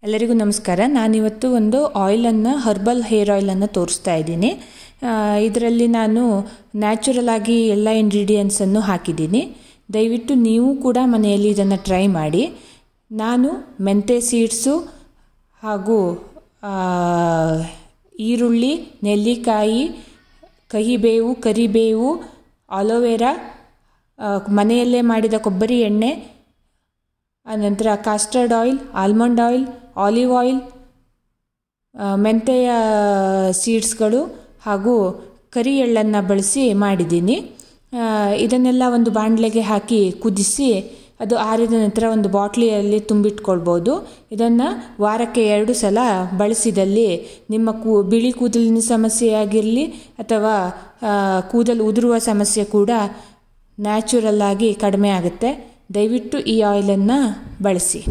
ಎಲ್ಲರಿಗೂ ನಮಸ್ಕಾರ. ನಾನಿವತ್ತು ಒಂದು ಆಯಿಲನ್ನು ಹರ್ಬಲ್ ಹೇರ್ ಆಯಿಲನ್ನು ತೋರಿಸ್ತಾ ಇದ್ದೀನಿ. ಇದರಲ್ಲಿ ನಾನು ನ್ಯಾಚುರಲ್ ಆಗಿ ಎಲ್ಲ ಇಂಗ್ರೀಡಿಯೆಂಟ್ಸನ್ನು ಹಾಕಿದ್ದೀನಿ. ದಯವಿಟ್ಟು ನೀವು ಕೂಡ ಮನೆಯಲ್ಲಿ ಇದನ್ನು ಟ್ರೈ ಮಾಡಿ. ನಾನು ಮೆಂತೆ ಸೀಡ್ಸು ಹಾಗೂ ಈರುಳ್ಳಿ, ನೆಲ್ಲಿಕಾಯಿ, ಕಹಿಬೇವು, ಕರಿಬೇವು, ಆಲೋವೆರಾ, ಮನೆಯಲ್ಲೇ ಮಾಡಿದ ಕೊಬ್ಬರಿ ಎಣ್ಣೆ, ಆನಂತರ castor oil, almond oil, olive oil, ಮೆಂತೆಯ ಸೀಡ್ಸ್ಗಳು ಹಾಗೂ ಕರಿ ಎಳ್ಳನ್ನು ಬಳಸಿ ಮಾಡಿದ್ದೀನಿ. ಇದನ್ನೆಲ್ಲ ಒಂದು ಬಾಣಲೆಗೆ ಹಾಕಿ ಕುದಿಸಿ ಅದು ಆರಿದ ನಂತರ ಒಂದು ಬಾಟ್ಲಿಯಲ್ಲಿ ತುಂಬಿಟ್ಕೊಳ್ಬೋದು. ಇದನ್ನು ವಾರಕ್ಕೆ 2 ಸಲ ಬಳಸಿದಲ್ಲಿ ನಿಮ್ಮ ಬಿಳಿ ಕೂದಲಿನ ಸಮಸ್ಯೆ ಆಗಿರಲಿ ಅಥವಾ ಕೂದಲು ಉದುರುವ ಸಮಸ್ಯೆ ಕೂಡ ನ್ಯಾಚುರಲ್ ಆಗಿ ಕಡಿಮೆ ಆಗುತ್ತೆ. ದಯವಿಟ್ಟು ಈ ಆಯಿಲನ್ನು ಬಳಸಿ.